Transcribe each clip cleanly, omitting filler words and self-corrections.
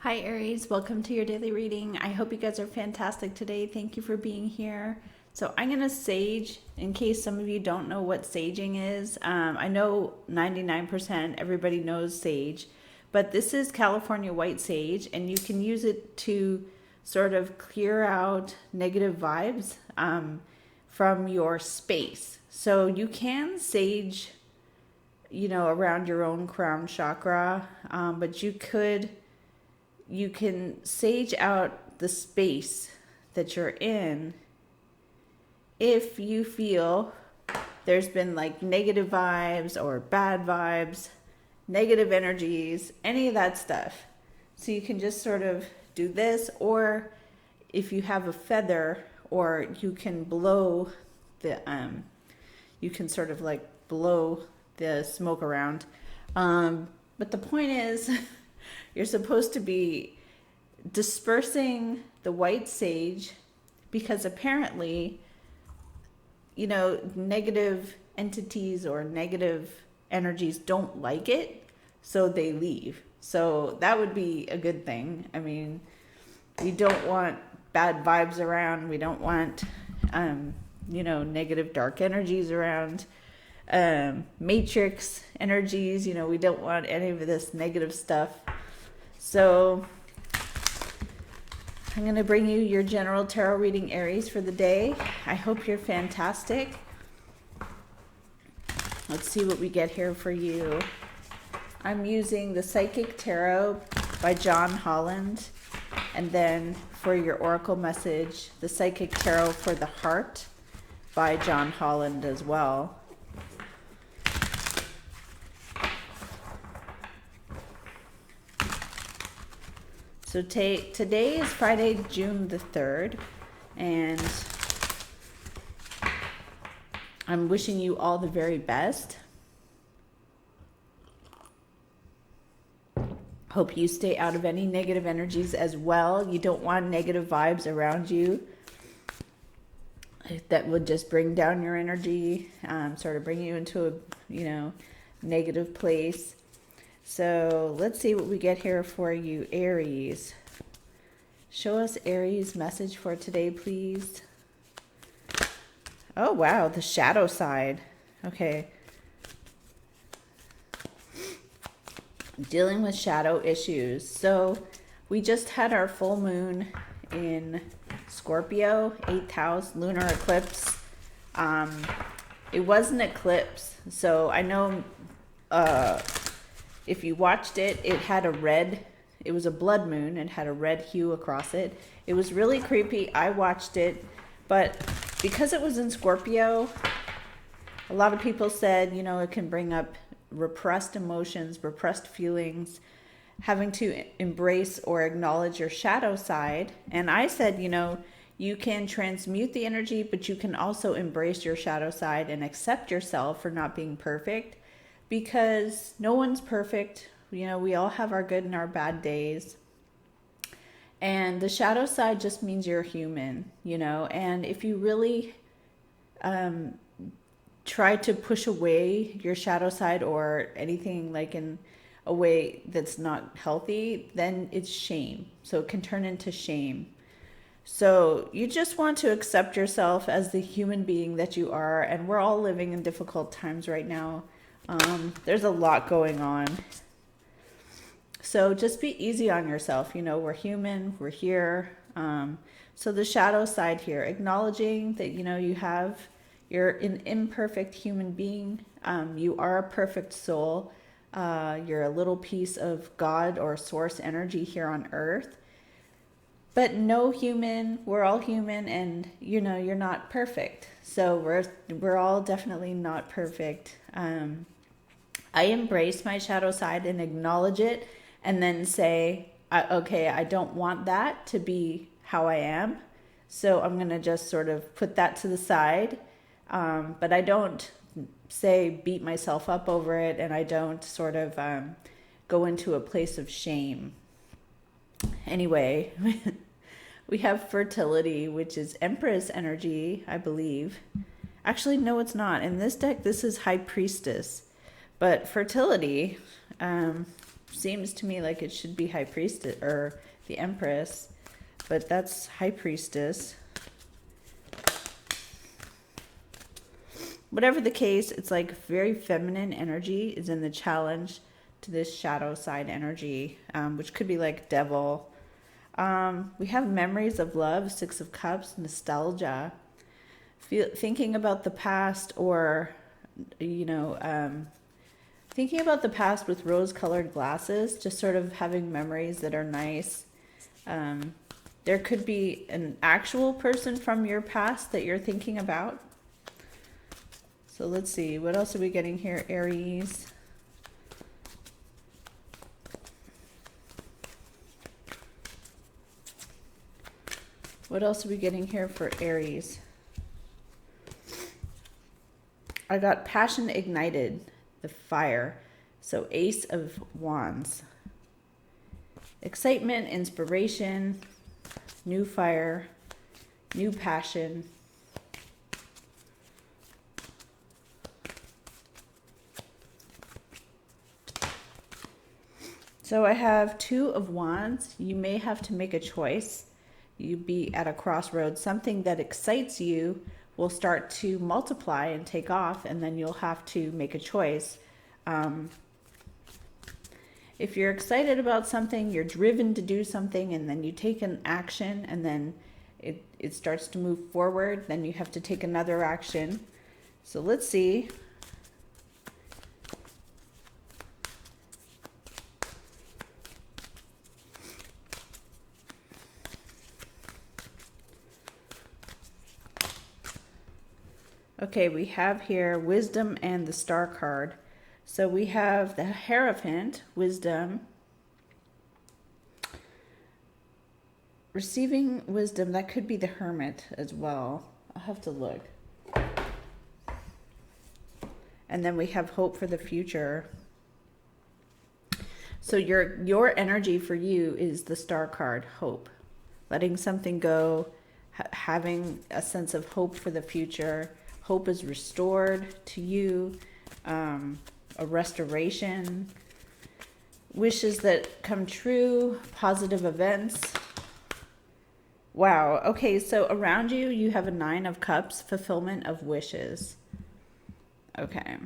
Hi Aries, welcome to your daily reading. I hope you guys are fantastic today. Thank you for being here. So I'm going to sage in case some of you don't know what saging is. I know 99% everybody knows sage, but this is California white sage and you can use it to sort of clear out negative vibes from your space. So you can sage, around your own crown chakra, but you can sage out the space that you're in if you feel there's been like negative vibes or bad vibes, negative energies, any of that stuff. So you can just sort of do this, or if you have a feather, or you can blow you can sort of like blow the smoke around. But the point is, you're supposed to be dispersing the white sage because apparently, negative entities or negative energies don't like it, so they leave. So that would be a good thing. I mean, we don't want bad vibes around. We don't want, negative dark energies around. Matrix energies, we don't want any of this negative stuff. So I'm going to bring you your general tarot reading, Aries, for the day. I hope you're fantastic. Let's see what we get here for you. I'm using the Psychic Tarot by Holland. And then for your oracle message, the Psychic Tarot for the Heart by Holland as well. So today is Friday, June the 3rd, and I'm wishing you all the very best. Hope you stay out of any negative energies as well. You don't want negative vibes around you that would just bring down your energy, sort of bring you into a, negative place. So let's see what we get here for you, Aries. Show us Aries' message for today, please. Oh, wow, the shadow side. Okay. Dealing with shadow issues. So we just had our full moon in Scorpio, 8th house, lunar eclipse. It was an eclipse, so I know if you watched it, it was a blood moon and had a red hue across it. It was really creepy. I watched it, but because it was in Scorpio, a lot of people said, it can bring up repressed emotions, repressed feelings, having to embrace or acknowledge your shadow side. And I said, you can transmute the energy, but you can also embrace your shadow side and accept yourself for not being perfect. Because no one's perfect. We all have our good and our bad days. And the shadow side just means you're human, and if you really try to push away your shadow side or anything like in a way that's not healthy, then it's shame. So it can turn into shame. So you just want to accept yourself as the human being that you are. And we're all living in difficult times right now. There's a lot going on. So just be easy on yourself. We're human, we're here. So the shadow side here, acknowledging that, you're an imperfect human being. You are a perfect soul. You're a little piece of God or source energy here on earth. But we're all human, and you're not perfect. So we're all definitely not perfect. I embrace my shadow side and acknowledge it, and then say, okay, I don't want that to be how I am. So I'm going to just sort of put that to the side. But I don't beat myself up over it, and I don't sort of go into a place of shame. Anyway, we have fertility, which is Empress energy, I believe. Actually, no, it's not. In this deck, this is High Priestess. But fertility, seems to me like it should be high priestess or the empress, but that's high priestess. Whatever the case, it's like very feminine energy is in the challenge to this shadow side energy, which could be like devil. We have memories of love, 6 of Cups, nostalgia, thinking about the past, or, you know, thinking about the past with rose-colored glasses, just sort of having memories that are nice. There could be an actual person from your past that you're thinking about. So let's see, what else are we getting here, Aries? What else are we getting here for Aries? I got passion ignited, the fire. So Ace of Wands. Excitement, inspiration, new fire, new passion. So I have 2 of Wands. You may have to make a choice. You be at a crossroads. Something that excites you will start to multiply and take off, and then you'll have to make a choice. If you're excited about something, you're driven to do something, and then you take an action, and then it starts to move forward, then you have to take another action. So let's see. Okay, we have here wisdom and the star card. So we have the Hierophant, wisdom. Receiving wisdom, that could be the Hermit as well. I'll have to look. And then we have hope for the future. So your energy for you is the star card, hope. Letting something go, having a sense of hope for the future. Hope is restored to you, a restoration, wishes that come true, positive events. Wow. Okay, so around you, you have a 9 of Cups, fulfillment of wishes. Okay.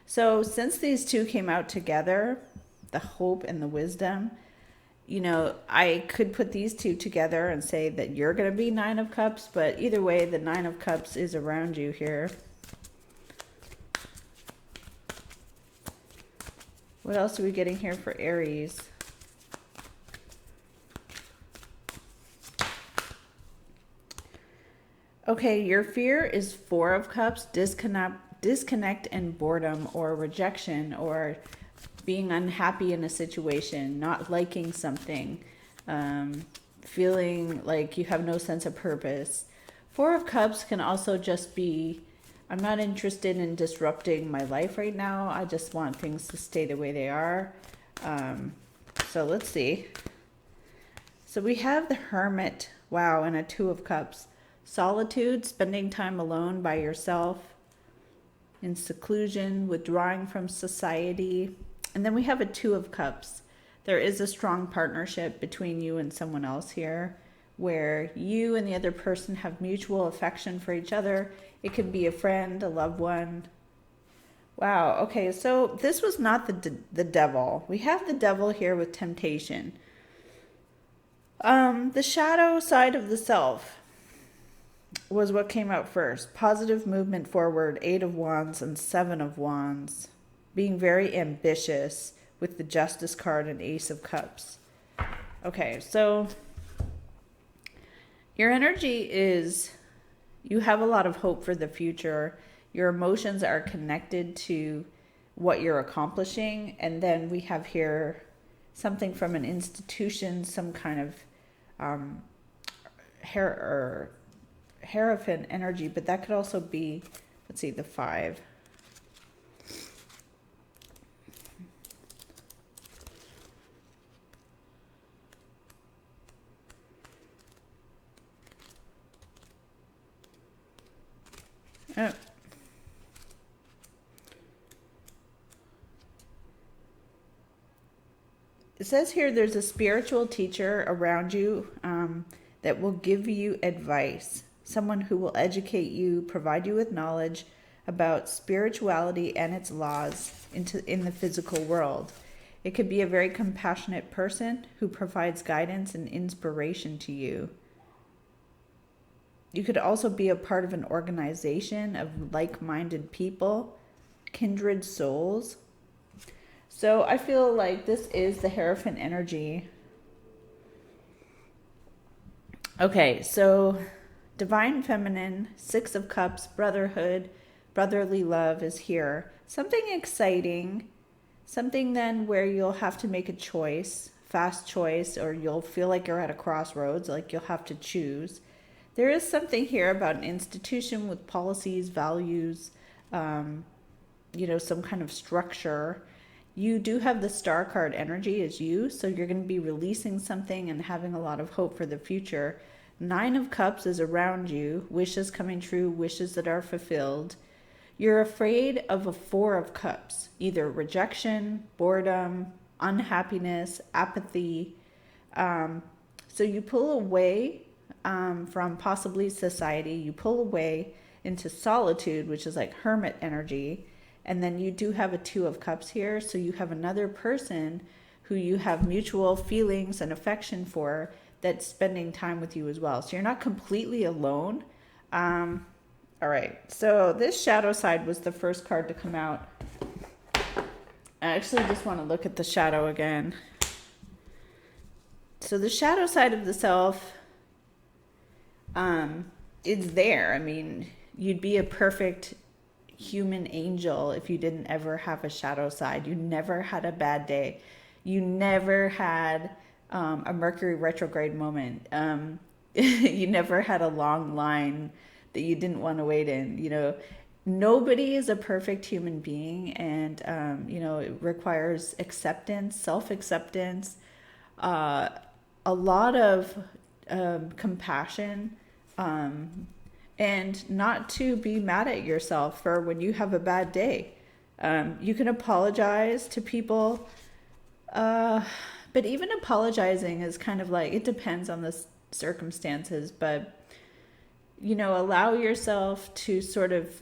So since these two came out together, the hope and the wisdom, you know, I could put these two together and say that you're going to be 9 of Cups, but either way, the 9 of Cups is around you here. What else are we getting here for Aries? Okay, your fear is 4 of Cups, disconnect and boredom or rejection or being unhappy in a situation, not liking something, feeling like you have no sense of purpose. 4 of Cups can also just be, I'm not interested in disrupting my life right now. I just want things to stay the way they are. So let's see. So we have the Hermit, wow, and a 2 of Cups. Solitude, spending time alone by yourself, in seclusion, withdrawing from society. And then we have a 2 of Cups. There is a strong partnership between you and someone else here, where you and the other person have mutual affection for each other. It could be a friend, a loved one. Wow, okay, so this was not the devil. We have the devil here with temptation. The shadow side of the self was what came out first. Positive movement forward, 8 of Wands and 7 of Wands. Being very ambitious with the Justice card and Ace of Cups. Okay, so your energy is, you have a lot of hope for the future. Your emotions are connected to what you're accomplishing. And then we have here something from an institution, some kind of Hierophant energy, but that could also be, let's see, the 5. Oh. It says here there's a spiritual teacher around you that will give you advice. Someone who will educate you, provide you with knowledge about spirituality and its laws in the physical world. It could be a very compassionate person who provides guidance and inspiration to you. You could also be a part of an organization of like-minded people, kindred souls. So I feel like this is the Hierophant energy. Okay, so Divine Feminine, Six of Cups, brotherhood, brotherly love is here. Something exciting, something then where you'll have to make a choice, fast choice, or you'll feel like you're at a crossroads, like you'll have to choose. There is something here about an institution with policies, values, some kind of structure. You do have the Star card energy as you, so you're going to be releasing something and having a lot of hope for the future. Nine of Cups is around you, wishes coming true, wishes that are fulfilled. You're afraid of a Four of Cups, either rejection, boredom, unhappiness, apathy. So you pull away from possibly society, you pull away into solitude, which is like hermit energy. And then you do have a Two of Cups here. So you have another person who you have mutual feelings and affection for that's spending time with you as well. So you're not completely alone. All right. So this shadow side was the first card to come out. I actually just want to look at the shadow again. So the shadow side of the self is there. I mean, you'd be a perfect human angel if you didn't ever have a shadow side. You never had a bad day. You never had a Mercury retrograde moment. You never had a long line that you didn't want to wait in. Nobody is a perfect human being, and it requires acceptance, self-acceptance, a lot of compassion, and not to be mad at yourself for when you have a bad day. You can apologize to people, but even apologizing is kind of like, it depends on the circumstances, but allow yourself to sort of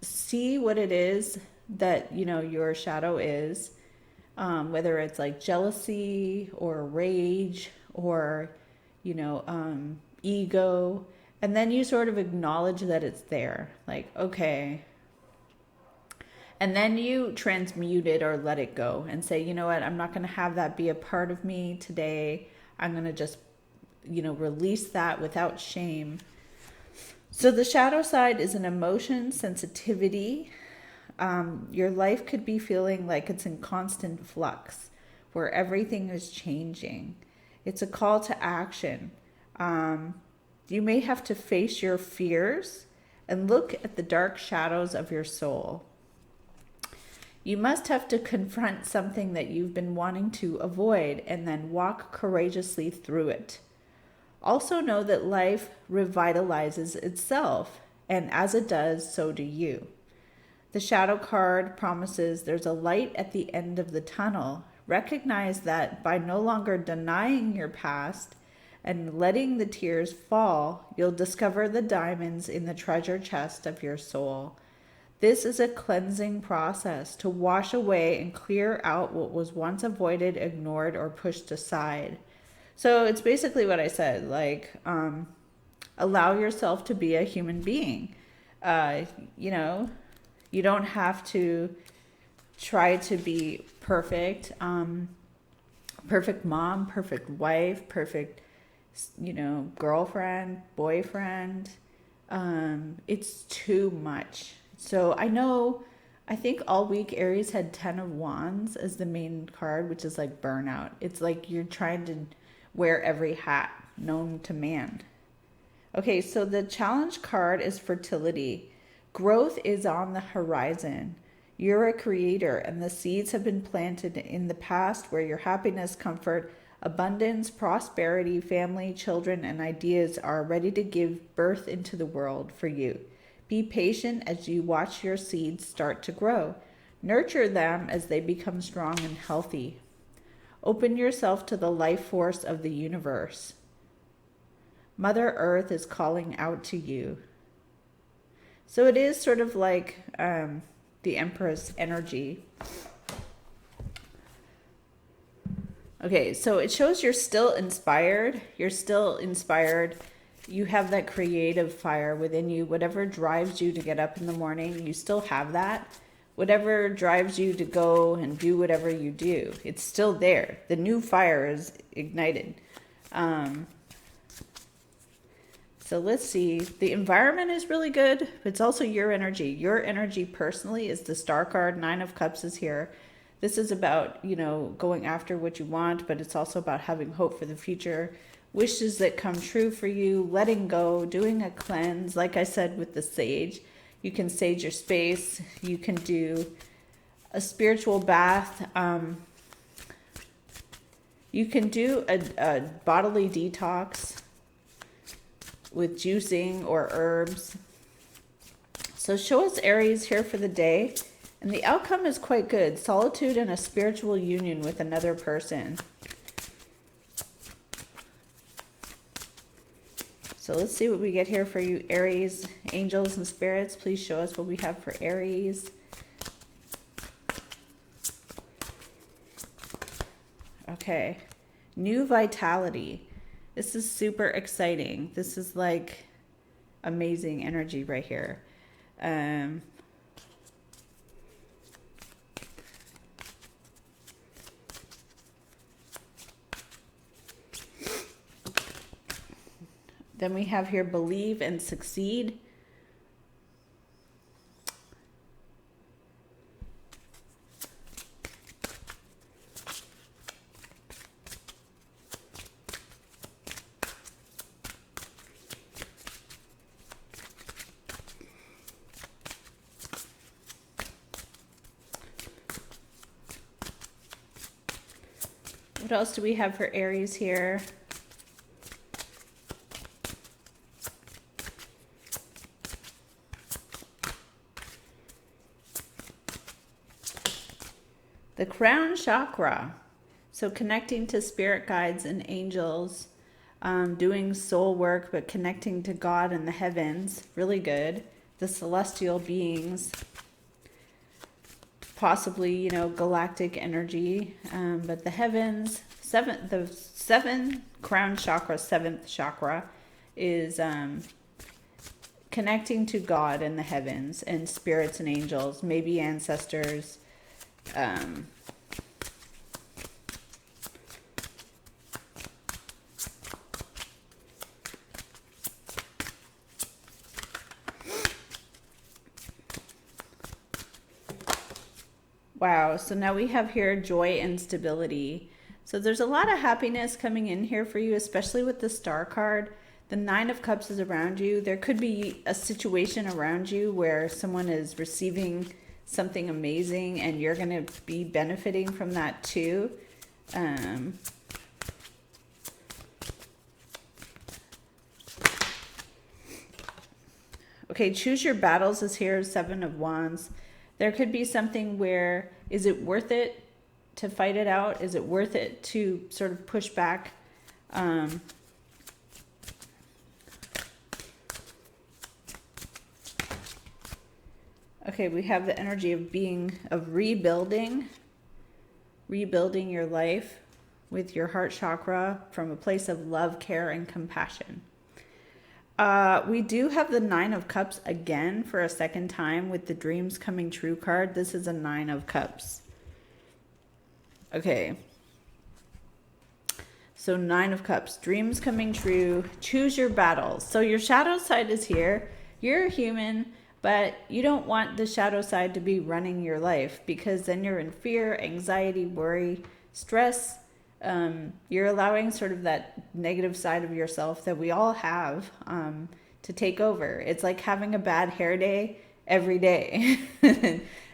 see what it is that your shadow is, whether it's like jealousy or rage or ego. And then you sort of acknowledge that it's there. Like, okay. And then you transmute it or let it go and say, you know what, I'm not going to have that be a part of me today. I'm going to just, release that without shame. So the shadow side is an emotion, sensitivity. Your life could be feeling like it's in constant flux, where everything is changing. It's a call to action. You may have to face your fears and look at the dark shadows of your soul. You must have to confront something that you've been wanting to avoid and then walk courageously through it. Also know that life revitalizes itself, and as it does, so do you. The shadow card promises there's a light at the end of the tunnel. Recognize that by no longer denying your past and letting the tears fall, you'll discover the diamonds in the treasure chest of your soul. This is a cleansing process to wash away and clear out what was once avoided, ignored, or pushed aside. So it's basically what I said, like, allow yourself to be a human being. You don't have to try to be perfect, perfect mom, perfect wife, perfect, girlfriend, boyfriend. It's too much. So I think all week Aries had 10 of Wands as the main card, which is like burnout. It's like you're trying to wear every hat known to man. Okay, so the challenge card is fertility. Growth is on the horizon. You're a creator, and the seeds have been planted in the past where your happiness, comfort, abundance, prosperity, family, children, and ideas are ready to give birth into the world for you. Be patient as you watch your seeds start to grow. Nurture them as they become strong and healthy. Open yourself to the life force of the universe. Mother Earth is calling out to you. So it is sort of like the Empress energy. Okay, so it shows you're still inspired. You're still inspired. You have that creative fire within you. Whatever drives you to get up in the morning, you still have that. Whatever drives you to go and do whatever you do, it's still there. The new fire is ignited. So let's see. The environment is really good. It's also your energy. Your energy personally is the Star card. 9 of Cups is here. This is about, you know, going after what you want, but it's also about having hope for the future. Wishes that come true for you, letting go, doing a cleanse. Like I said with the sage, you can sage your space. You can do a spiritual bath. You can do a bodily detox with juicing or herbs. So show us Aries here for the day. And the outcome is quite good. Solitude and a spiritual union with another person. So let's see what we get here for you, Aries. Angels and spirits, please show us what we have for Aries. Okay. New vitality. This is super exciting. This is like amazing energy right here. Then we have here believe and succeed. What else do we have for Aries here? The crown chakra. So connecting to spirit guides and angels, doing soul work, but connecting to God and the heavens. Really good. The celestial beings. Possibly, you know, galactic energy. But the heavens, the seven crown chakra, 7th chakra is connecting to God and the heavens and spirits and angels, maybe ancestors. Wow, so now we have here joy and stability. So there's a lot of happiness coming in here for you, especially with the Star card. The 9 of Cups is around you. There could be a situation around you where someone is receiving something amazing and you're going to be benefiting from that too. Okay, choose your battles is here, 7 of Wands. There could be something where, is it worth it to fight it out? Is it worth it to sort of push back? Okay, we have the energy of rebuilding your life with your heart chakra from a place of love, care, and compassion. We do have the 9 of Cups again for a second time with the dreams coming true card. This is a 9 of Cups. Okay. So 9 of Cups, dreams coming true. Choose your battles. So your shadow side is here. You're a human, but you don't want the shadow side to be running your life because then you're in fear, anxiety, worry, stress. You're allowing sort of that negative side of yourself that we all have to take over. It's like having a bad hair day every day.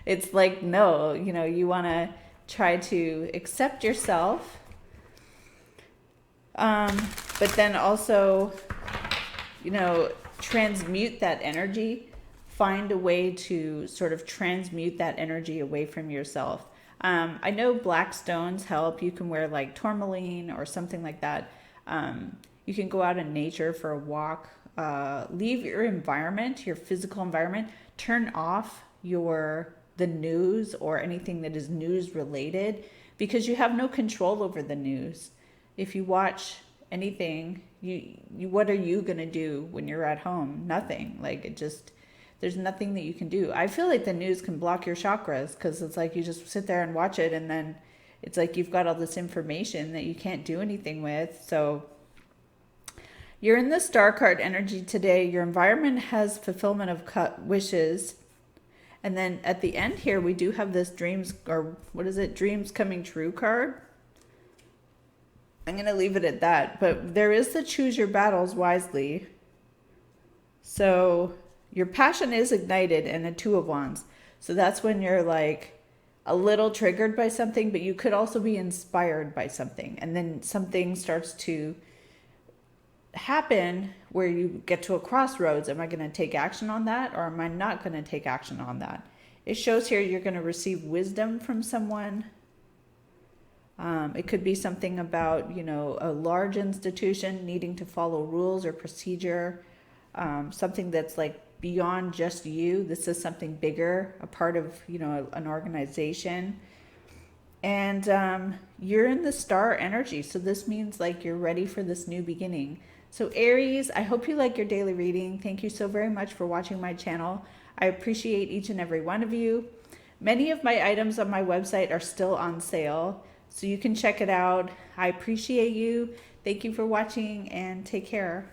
It's like, no, you know, you want to try to accept yourself. But then also, you know, transmute that energy. Find a way to sort of transmute that energy away from yourself. I know black stones help. You can wear like tourmaline or something like that. You can go out in nature for a walk. Leave your environment, your physical environment. Turn off the news or anything that is news related, because you have no control over the news. If you watch anything, you what are you gonna do when you're at home? Nothing. Like, there's nothing that you can do. I feel like the news can block your chakras, because it's like you just sit there and watch it, and then it's like you've got all this information that you can't do anything with. So you're in the star card energy today. Your environment has fulfillment of wishes. And then at the end here, we do have this dreams, or what is it? Dreams coming true card. I'm going to leave it at that. But there is the choose your battles wisely. So your passion is ignited, and a 2 of wands. So that's when you're like a little triggered by something, but you could also be inspired by something. And then something starts to happen where you get to a crossroads. Am I going to take action on that, or am I not going to take action on that? It shows here you're going to receive wisdom from someone. It could be something about, a large institution needing to follow rules or procedure. Something that's like beyond just you. This is something bigger, a part of, an organization. And you're in the star energy. So this means like you're ready for this new beginning. So Aries, I hope you like your daily reading. Thank you so very much for watching my channel. I appreciate each and every one of you. Many of my items on my website are still on sale, so you can check it out. I appreciate you. Thank you for watching, and take care.